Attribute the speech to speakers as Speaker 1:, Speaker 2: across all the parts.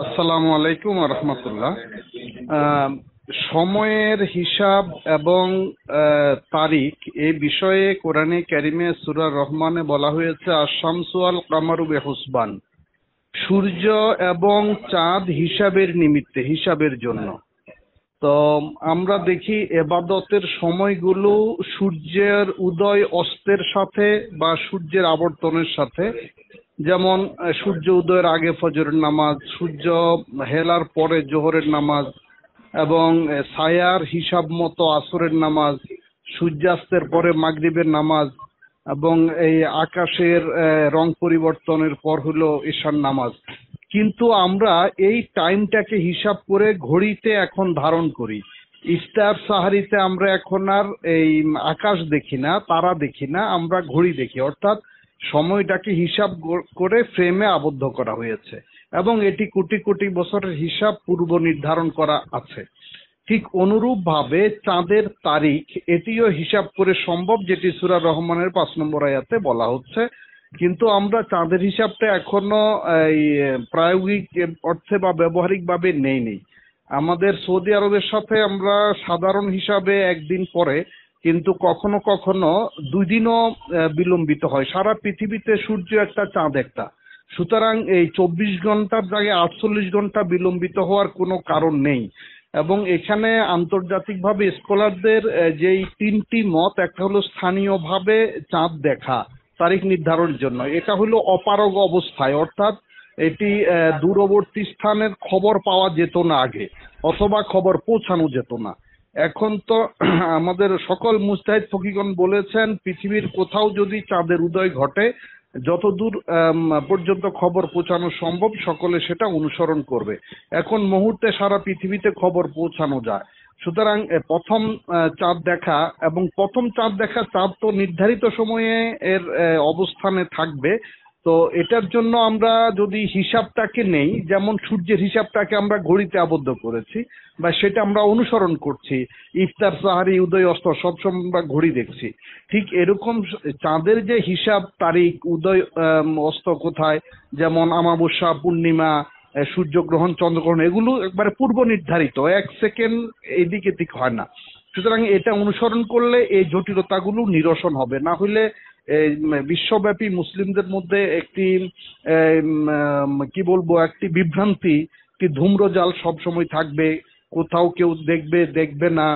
Speaker 1: আসসালামু আলাইকুম ওয়া রাহমাতুল্লাহ। সময়ের হিসাব এবং তারিখ এই বিষয়ে কোরআনে কারিমে সূরা রহমানে বলা হয়েছে আশ-শামসু ওয়াল কামারু বিহুসবান, সূর্য এবং চাঁদ হিসাবের নিমিত্তে, হিসাবের জন্য। তো আমরা দেখি এবাদতের সময়গুলো সূর্যের উদয় অস্তের সাথে বা সূর্যের আবর্তনের সাথে, যেমন সূর্য উদয়ের আগে ফজরের নামাজ, সূর্য হেলার পরে জোহরের নামাজ, এবং ছায়ার হিসাব মতো আসরের নামাজ, সূর্যাস্তের পরে মাগরিবের নামাজ, এবং এই আকাশের রং পরিবর্তনের পর হলো ঈশার নামাজ। কিন্তু আমরা এই টাইমটাকে হিসাব করে ঘড়িতে এখন ধারণ করি। ইফতার সাহারিতে আমরা এখন আর এই আকাশ দেখি না, তারা দেখি না, আমরা ঘড়ি দেখি। অর্থাৎ সময়টাকে হিসাব করে ফ্রেমে আবদ্ধ করা হয়েছে এবং এটি কোটি কোটি বছরের হিসাব পূর্ব নির্ধারণ করা আছে। ঠিক অনুরূপ ভাবে চাঁদের তারিখ এটিও হিসাব করে সম্ভব, যেটি সূরা রহমানের 5 নম্বর আয়াতে বলা হচ্ছে। কিন্তু আমরা চাঁদের হিসাবটা এখনো এই প্রায়োগিক অর্থে বা ব্যবহারিক ভাবে নেই। আমাদের সৌদি আরবের সাথে আমরা সাধারণ হিসাবে একদিন পরে, কিন্তু কখনো কখনো 2 দিনও বিলম্বিত হয়। সারা পৃথিবীতে সূর্য একটা, চাঁদ একটা, সুতরাং এই 24 ঘন্টার জায়গায় 48 ঘন্টা বিলম্বিত হওয়ার কোনো কারণ নেই। এবং এখানে আন্তর্জাতিকভাবে স্কলারদের যেই 3টি মত, একটা হলো স্থানীয়ভাবে চাঁদ দেখা তারিখ নির্ধারণের জন্য, এটা হলো অপারগ অবস্থায়, অর্থাৎ এটি দূরবর্তী স্থানের খবর পাওয়া যেত না আগে, অথবা খবর পৌঁছানো যেত না। এখন তো আমাদের সকল মুজতাহিদ ফকিগণ বলেছেন পৃথিবীর কোথাও যদি চাঁদের উদয় ঘটে, যতদূর পর্যন্ত খবর পৌঁছানো সম্ভব সকলে সেটা অনুসরণ করবে। এখন মুহূর্তে সারা পৃথিবীতে খবর পৌঁছানো যায়। সুতরাং প্রথম চাঁদ দেখা, এবং প্রথম চাঁদ দেখা, চাঁদ তো নির্ধারিত সময়ে এর অবস্থানে থাকবে। তো এটার জন্য আমরা যদি হিসাবটাকে নেই, যেমন সূর্যের হিসাবটাকে আমরা ঘড়িতে আবদ্ধ করেছি বা সেটা আমরা অনুসরণ করছি, ইফতার সাহারি উদয় অস্ত সবসময় আমরা ঘড়ি দেখছি, ঠিক এরকম চাঁদের যে হিসাব তারিখ, উদয় অস্ত কোথায়, যেমন অমাবস্যা, পূর্ণিমা, সূর্যগ্রহণ, চন্দ্রগ্রহণ, এগুলো একবারে পূর্ব নির্ধারিত, 1 সেকেন্ড এদিকে দিক হয় না। সুতরাং এটা অনুসরণ করলে এই জটিলতাগুলো নিরসন হবে। না হলে বিশ্বব্যাপী মুসলিমদের মধ্যে একটি কি বলবো, একটি বিভ্রান্তি, কি ধূম্রজাল সব সময় থাকবে, কোথাও কেউ দেখবে না,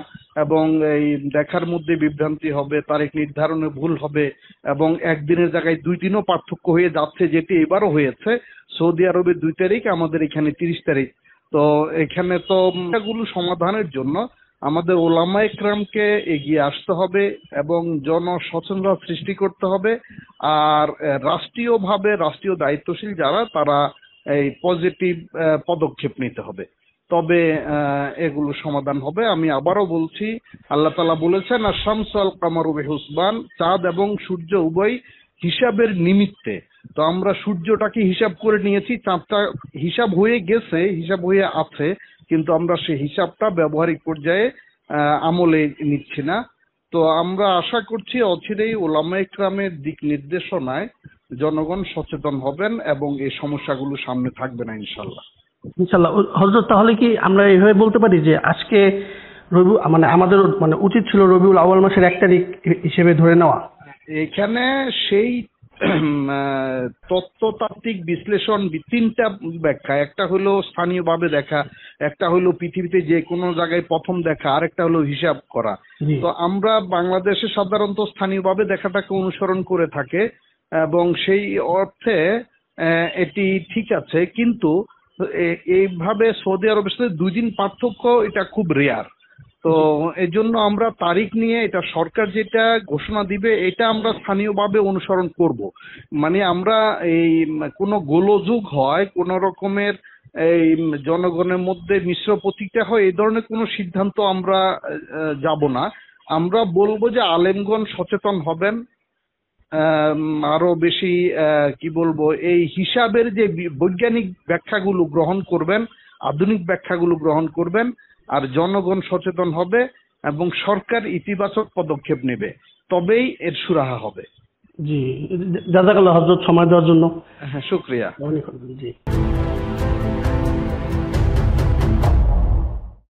Speaker 1: এবং এই দেখার মধ্যে বিভ্রান্তি হবে, তারিখ নির্ধারণে ভুল হবে, এবং একদিনের জায়গায় 2 দিনও পার্থক্য হয়ে যাচ্ছে, যেটি এবারও হয়েছে। সৌদি আরবে 2 তারিখ, আমাদের এখানে 30 তারিখ। তো এখানে তো এগুলো সমাধানের জন্য আমাদের ওলামা ইকরামকে এগিয়ে আসতে হবে এবং জনসচেতনতা সৃষ্টি করতে হবে। আর রাষ্ট্রীয়ভাবে রাষ্ট্রীয় দায়িত্বশীল যারা, তারা এই পজিটিভ পদক্ষেপ নিতে হবে, তবে এগুলো সমাধান হবে। আমি আবারও বলছি, আল্লাহ তাআলা বলেছেন আশ-শামসু ওয়াল কামারু বিহুসবান, চাঁদ এবং সূর্য উভয় হিসাবের নিমিত্তে। তো আমরা সূর্যটাকে হিসাব করে নিয়েছি, চাঁদটা হিসাব হয়ে গেছে, হিসাব হয়ে আছে, কিন্তু আমরা সেই হিসাবটা ব্যবহারিক পর্যায়ে আমলে নিচ্ছি না। তো আমরা আশা করছি অচিরেই ওলামা ইকরামের দিক নির্দেশনায় জনগণ সচেতন হবেন এবং এই সমস্যাগুলো সামনে থাকবে না ইনশাল্লাহ।
Speaker 2: ইনশাল্লাহ। হযরত, তাহলে কি আমরা এইভাবে বলতে পারি যে আজকে আমাদের উচিত ছিল রবিউল আউয়াল মাসের 1 তারিখ হিসেবে ধরে নেওয়া?
Speaker 1: এখানে সেই তত্ত্বতাত্ত্বিক বিশ্লেষণ 3টা ব্যাখ্যা, একটা হলো স্থানীয়ভাবে দেখা, একটা হলো পৃথিবীতে যে কোনো জায়গায় প্রথম দেখা, আরেকটা হলো হিসাব করা। তো আমরা বাংলাদেশে সাধারণত স্থানীয়ভাবে দেখাটাকে অনুসরণ করে থাকে এবং সেই অর্থে এটি ঠিক আছে। কিন্তু এইভাবে সৌদি আরবের সাথে 2 দিন পার্থক্য, এটা খুব রেয়ার। তো এই জন্য আমরা তারিখ নিয়ে, এটা সরকার যেটা ঘোষণা দিবে এটা আমরা স্থানীয়ভাবে অনুসরণ করব। মানে আমরা এই কোনো গোলযোগ হয়, কোন রকমের এই জনগণের মধ্যে মিশ্র প্রতিক্রিয়া হয়, এই ধরনের কোনো সিদ্ধান্ত আমরা যাব না। আমরা বলবো যে আলেমগণ সচেতন হবেন, আরো বেশি কি বলবো, এই হিসাবের যে বৈজ্ঞানিক ব্যাখ্যাগুলো গ্রহণ করবেন, আধুনিক ব্যাখ্যাগুলো গ্রহণ করবেন, আর জনগণ সচেতন হবে এবং সরকার ইতিবাচক পদক্ষেপ নেবে, তবেই এর সুরাহা হবে।
Speaker 2: জি, জাযাকাল্লাহ হযরত, সময় দেওয়ার জন্য।
Speaker 1: হ্যাঁ, শুকরিয়া।
Speaker 2: জি।